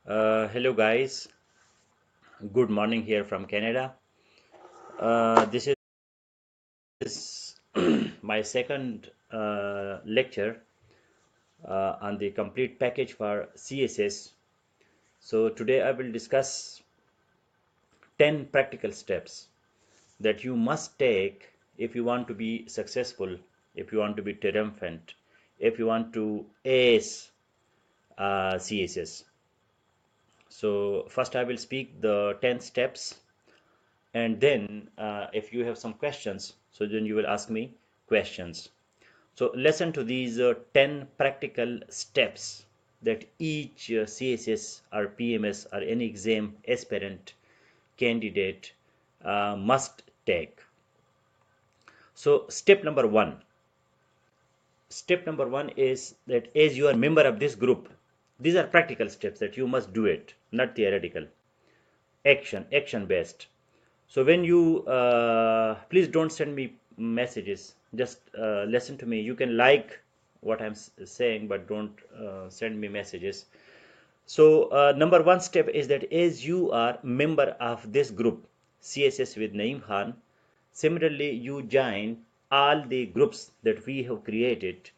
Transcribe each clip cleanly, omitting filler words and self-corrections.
Hello guys, good morning here from Canada. This is my second lecture on the complete package for CSS. So today I will discuss 10 practical steps that you must take if you want to be successful, if you want to be triumphant, if you want to ace CSS. So first I will speak the 10 steps, and then if you have some questions, so then you will ask me questions. So listen to these 10 practical steps that each CSS or PMS or any exam aspirant candidate must take. So step number one is that as you are a member of this group, these are practical steps that you must do it, not theoretical. Action based. So when you please don't send me messages, just listen to me. You can like what I'm saying, but don't send me messages. So number one step is that as you are member of this group CSS with Naeem Khan, similarly you join all the groups that we have created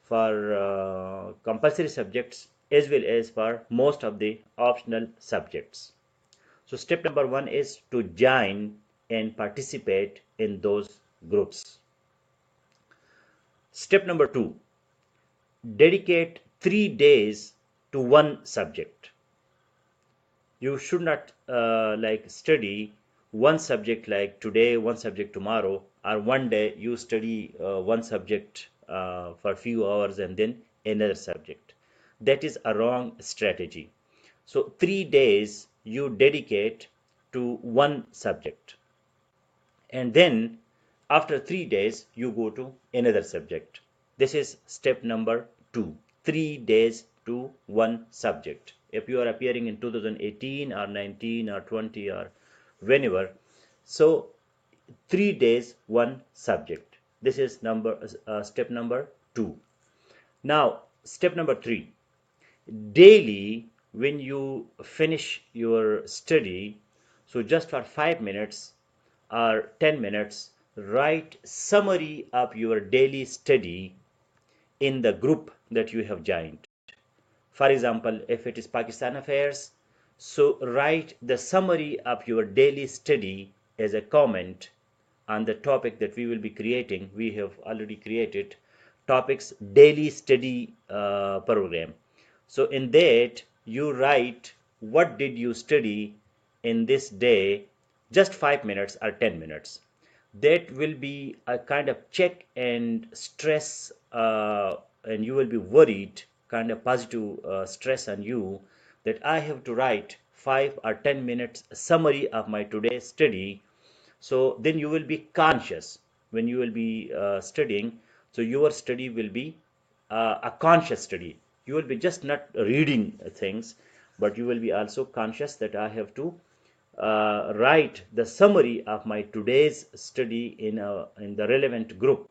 for compulsory subjects as well as for most of the optional subjects. So step number one is to join and participate in those groups. Step number two, dedicate 3 days to one subject. You should not like study one subject like today, one subject tomorrow, or one day you study one subject for a few hours and then another subject. That is a wrong strategy. So 3 days you dedicate to one subject, and then after 3 days you go to another subject. This is step number two. 3 days to one subject. If you are appearing in 2018 or 19 or 20 or whenever, so 3 days one subject. This is step number two. Now step number three, daily when you finish your study, so just for 5 minutes or 10 minutes, write summary of your daily study in the group that you have joined. For example, if it is Pakistan affairs, so write the summary of your daily study as a comment on the topic that we will be creating. We have already created topics daily study program. So in that you write what did you study in this day, just 5 minutes or 10 minutes. That will be a kind of check and stress, and you will be worried, kind of positive stress on you, that I have to write 5 or 10 minutes summary of my today's study. So then you will be conscious when you will be studying. So your study will be a conscious study. You will be just not reading things, but you will be also conscious that I have to write the summary of my today's study in the relevant group.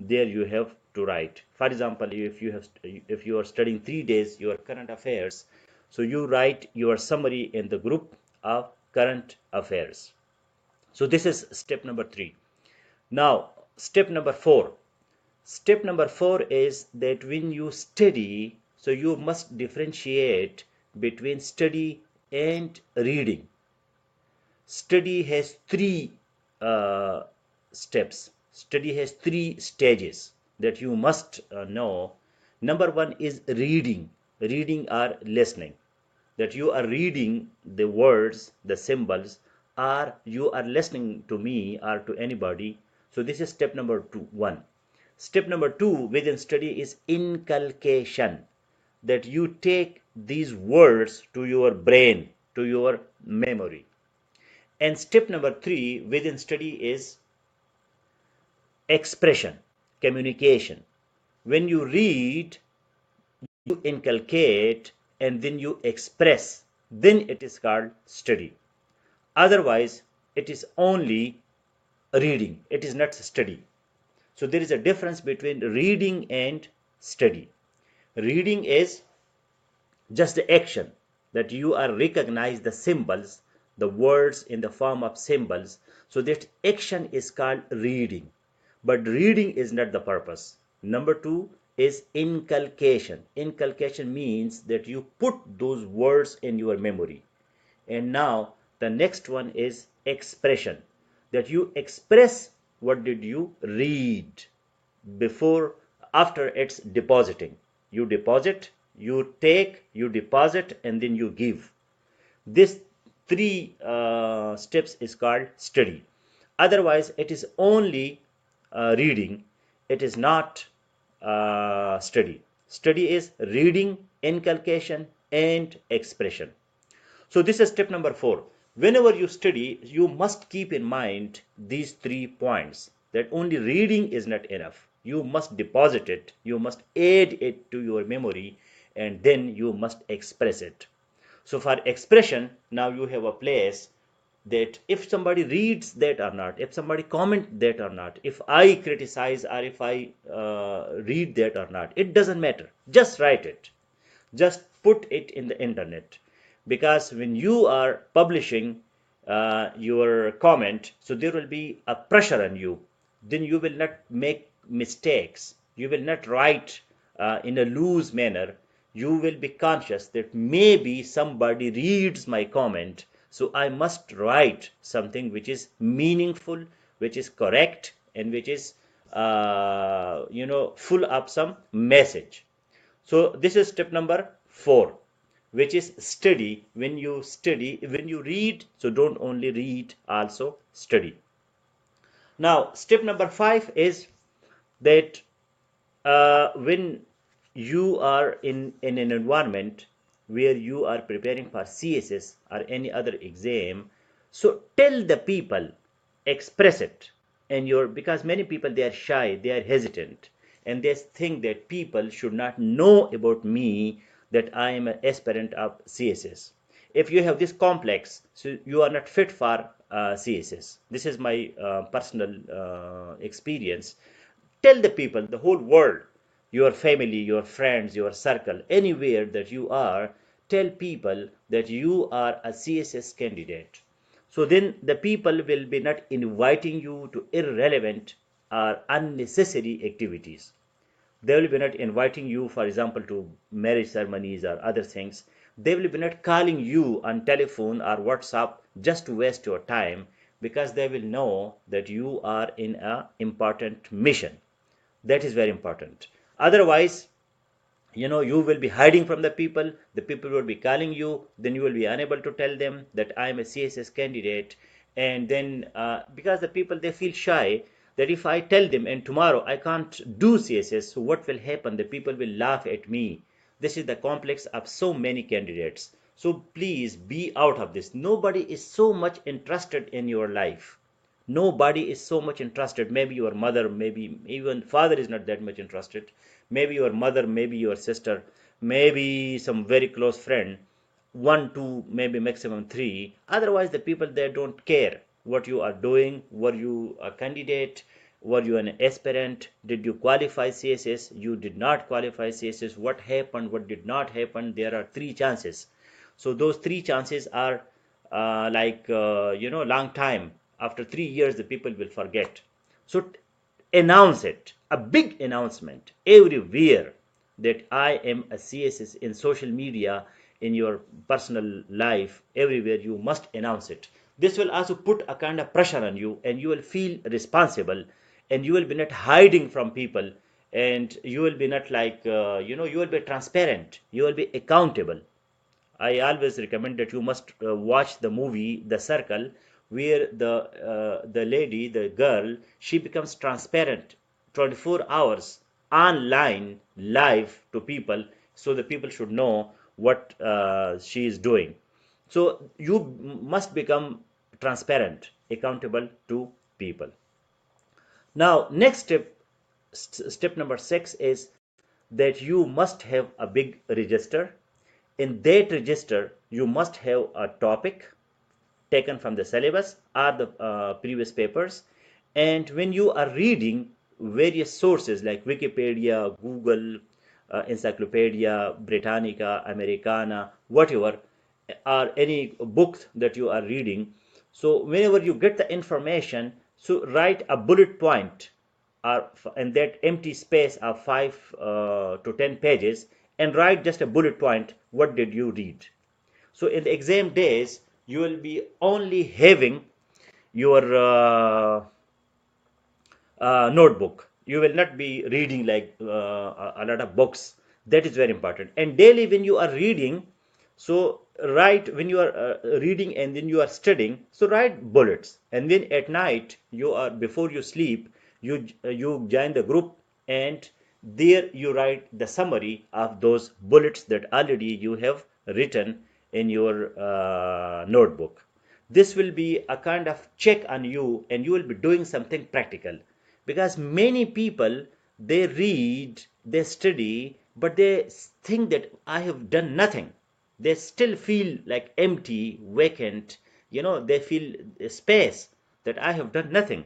There you have to write. For example, if you are studying 3 days your current affairs, so you write your summary in the group of current affairs. So this is step number three. Now step number four. Step number four is that when you study, so you must differentiate between study and reading. Study has three uh, steps. Study has three stages that you must know. Number one is reading. Reading or listening. That you are reading the words, the symbols, or you are listening to me or to anybody. So this is step number one. Step number two within study is inculcation. That you take these words to your brain, to your memory. And step number three within study is expression, communication. When you read, you inculcate, and then you express, then it is called study. Otherwise, it is only reading, it is not study. So there is a difference between reading and study. Reading is just the action. that you are recognize the symbols, the words in the form of symbols. So that action is called reading. But reading is not the purpose. Number two is inculcation. Inculcation means that you put those words in your memory. And now the next one is expression, that you express what did you read before, after it's depositing. You deposit, you take, you deposit, and then you give. This three steps is called study. Otherwise, it is only reading. It is not study. Study is reading, inculcation, and expression. So this is step number 4. Whenever you study, you must keep in mind these 3 points, that only reading is not enough. You must deposit it, you must add it to your memory, and then you must express it. So for expression, now you have a place that if somebody reads that or not, if somebody comment that or not, if I criticize or if I read that or not, it doesn't matter. Just write it. Just put it in the internet, because when you are publishing your comment, so there will be a pressure on you. Then you will not make mistakes, you will not write in a loose manner. You will be conscious that maybe somebody reads my comment, so I must write something which is meaningful, which is correct, and which is full of some message. So this is step number 4, which is study. When you read, so don't only read, also study. Now, step number 5 is that when you are in an environment where you are preparing for CSS or any other exam, so tell the people, express it. And because many people, they are shy, they are hesitant, and they think that people should not know about me, that I am an aspirant of CSS. If you have this complex, so you are not fit for CSS. This is my personal experience. Tell the people, the whole world, your family, your friends, your circle, anywhere that you are, tell people that you are a CSS candidate. So then the people will be not inviting you to irrelevant or unnecessary activities. They will be not inviting you, for example, to marriage ceremonies or other things. They will be not calling you on telephone or WhatsApp just to waste your time, because they will know that you are in an important mission. That is very important. Otherwise, you will be hiding from the people will be calling you, then you will be unable to tell them that I am a CSS candidate. And then because the people, they feel shy, that if I tell them and tomorrow I can't do CSS, so what will happen? The people will laugh at me. This is the complex of so many candidates. So please be out of this. Nobody is so much interested in your life. Nobody is so much interested. Maybe your mother, maybe even father is not that much interested. Maybe your mother, maybe your sister, maybe some very close friend, one, two, maybe maximum three. Otherwise, the people, they don't care what you are doing. Were you a candidate? Were you an aspirant? Did you qualify CSS? You did not qualify CSS. What happened? What did not happen? There are 3 chances. So those 3 chances are long time. After 3 years, the people will forget. So announce it, a big announcement everywhere, that I am a CSS, in social media, in your personal life, everywhere you must announce it. This will also put a kind of pressure on you, and you will feel responsible, and you will be not hiding from people, and you will be not you will be transparent, you will be accountable. I always recommend that you must watch the movie The Circle, where the lady, the girl, she becomes transparent 24 hours online, live to people, so the people should know what she is doing. So you must become transparent, accountable to people. Now, next step number 6 is that you must have a big register. In that register, you must have a topic taken from the syllabus or the previous papers. And when you are reading various sources like Wikipedia, Google, Encyclopedia Britannica, Americana, whatever, or any book that you are reading. So whenever you get the information, so write a bullet point or in that empty space of 5 to 10 pages, and write just a bullet point, what did you read. So in the exam days, you will be only having your notebook. You will not be reading like a lot of books. That is very important. And daily, when you are reading, so write when you are reading and then you are studying. So write bullets. And then at night, you are before you sleep, you join the group, and there you write the summary of those bullets that already you have written in your notebook. This will be a kind of check on you, and you will be doing something practical, because many people, they read, they study, but they think that I have done nothing. They still feel like empty, vacant. They feel a space, that I have done nothing.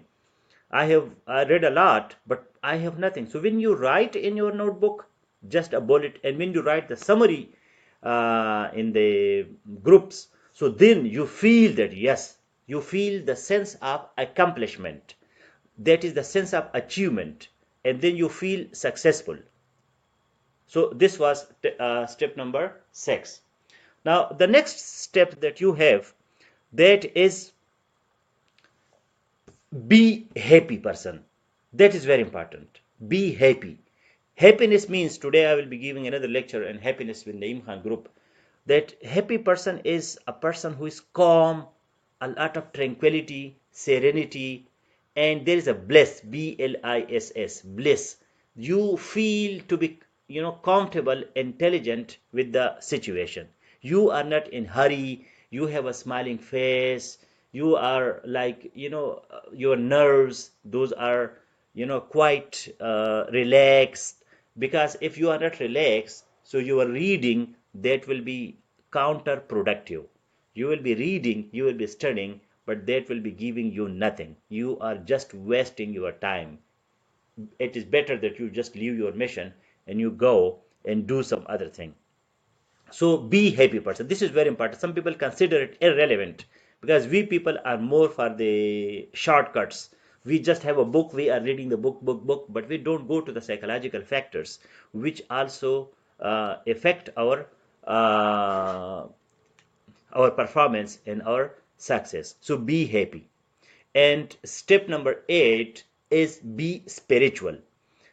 I read a lot, but I have nothing. So when you write in your notebook just a bullet, and when you write the summary in the groups, so then you feel that, yes, you feel the sense of accomplishment. That is the sense of achievement, and then you feel successful. So this was step number 6. Now the next step that you have, that is, be happy person. That is very important. Be happy. Happiness means, today I will be giving another lecture on happiness with the Imhan group, that happy person is a person who is calm, a lot of tranquility, serenity, and there is a bliss, bliss, bliss. You feel to be, comfortable, intelligent with the situation. You are not in hurry. You have a smiling face. You are like, your nerves, those are, quite relaxed. Because if you are not relaxed, so your reading, that will be counterproductive. You will be reading, you will be studying, but that will be giving you nothing. You are just wasting your time. It is better that you just leave your mission and you go and do some other thing. So be happy person. This is very important. Some people consider it irrelevant, because we people are more for the shortcuts. We just have a book, we are reading the book, but we don't go to the psychological factors which also affect uh, our performance and our success. So be happy. And step number 8 is be spiritual.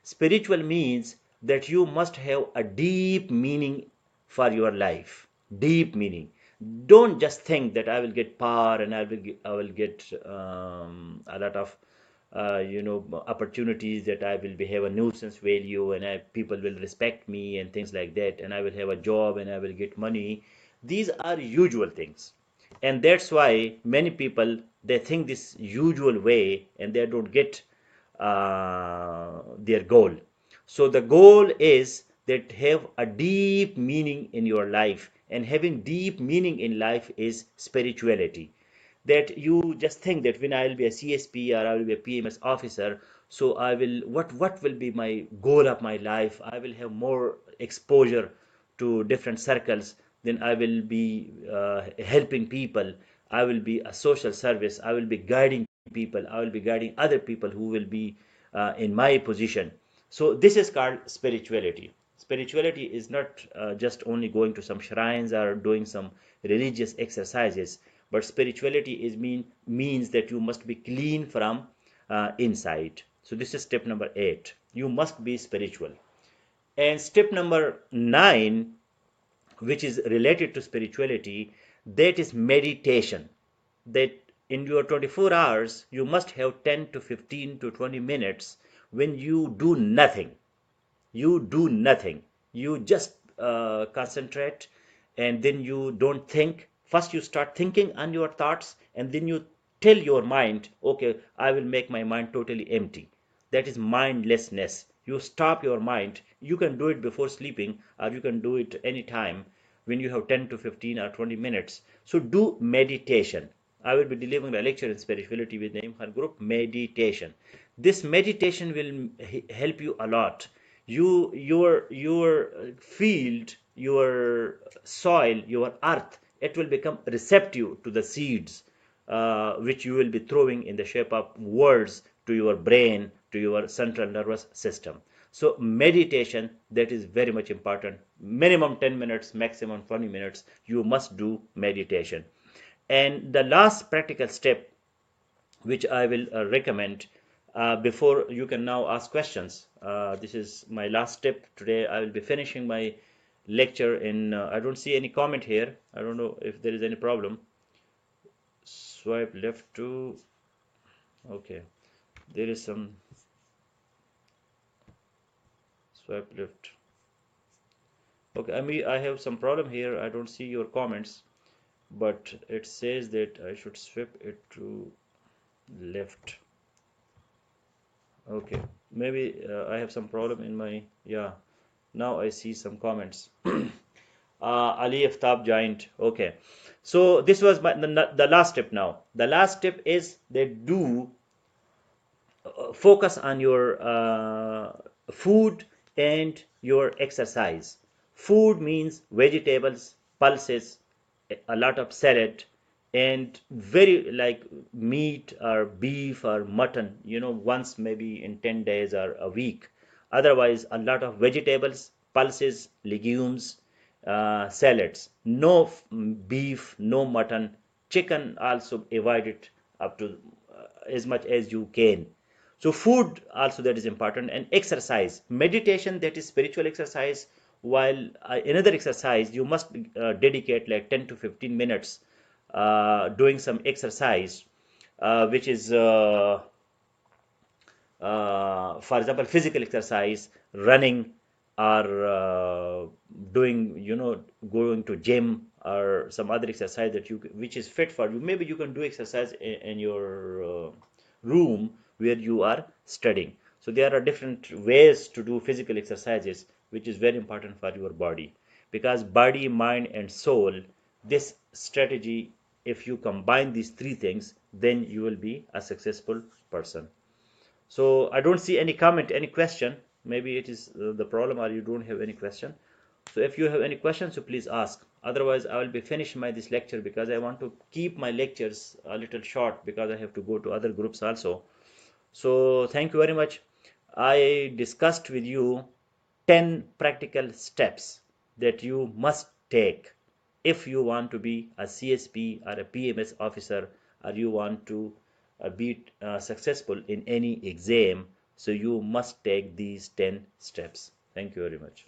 Spiritual means that you must have a deep meaning for your life. Deep meaning. Don't just think that I will get power, and I will get a lot of opportunities, that I will be have a nuisance value, and people will respect me and things like that, and I will have a job and I will get money. These are usual things, and that's why many people, they think this usual way, and they don't get their goal. So the goal is that have a deep meaning in your life, and having deep meaning in life is spirituality. That you just think that when I will be a CSP or I will be a PMS officer, so I will, what will be my goal of my life? I will have more exposure to different circles, then I will be helping people, I will be a social service, I will be guiding people, I will be guiding other people who will be in my position. So this is called spirituality. Spirituality is not just only going to some shrines or doing some religious exercises, but spirituality means that you must be clean from inside. So this is step number 8. You must be spiritual. And step number 9, which is related to spirituality, that is meditation. That in your 24 hours, you must have 10 to 15 to 20 minutes when you do nothing. You do nothing. You just concentrate, and then you don't think. First you start thinking on your thoughts, and then you tell your mind, okay, I will make my mind totally empty. That is mindlessness. You stop your mind. You can do it before sleeping, or you can do it anytime when you have 10 to 15 or 20 minutes. So do meditation. I will be delivering a lecture in spirituality with the Imhan group, meditation. This meditation will help you a lot. Your field, your soil, your earth it will become receptive to the seeds which you will be throwing in the shape of words to your brain, to your central nervous system. So meditation, that is very much important. Minimum 10 minutes, maximum 20 minutes, you must do meditation. And the last practical step which I will recommend, before you can now ask questions. This is my last step today. I will be finishing my lecture in, I don't see any comment here. I don't know if there is any problem. Swipe left to, okay, there is some swipe left. Okay, I mean, I have some problem here. I don't see your comments, but it says that I should swipe it to left. Okay, maybe I have some problem in my, yeah, now I see some comments. Ali Aftab joined. Okay, so this was the last step. Now the last step is that do focus on your food and your exercise. Food means vegetables, pulses, a lot of salad, and very like meat or beef or mutton, once maybe in 10 days or a week. Otherwise, a lot of vegetables, pulses, legumes, salads. No beef, no mutton, chicken also avoid it up to as much as you can. So food also, that is important, and exercise, meditation, that is spiritual exercise. While another exercise, you must dedicate like 10 to 15 minutes doing some exercise, which is for example, physical exercise, running, or doing, going to gym, or some other exercise that you which is fit for you. Maybe you can do exercise in your room where you are studying. So there are different ways to do physical exercises, which is very important for your body, because body, mind, and soul, this strategy, if you combine these three things, then you will be a successful person. So I don't see any comment, any question. Maybe it is the problem, or you don't have any question. So if you have any questions, so please ask. Otherwise, I will be finishing my this lecture, because I want to keep my lectures a little short, because I have to go to other groups also. So thank you very much. I discussed with you 10 practical steps that you must take if you want to be a CSP or a PMS officer, or you want to be successful in any exam. So you must take these 10 steps. Thank you very much.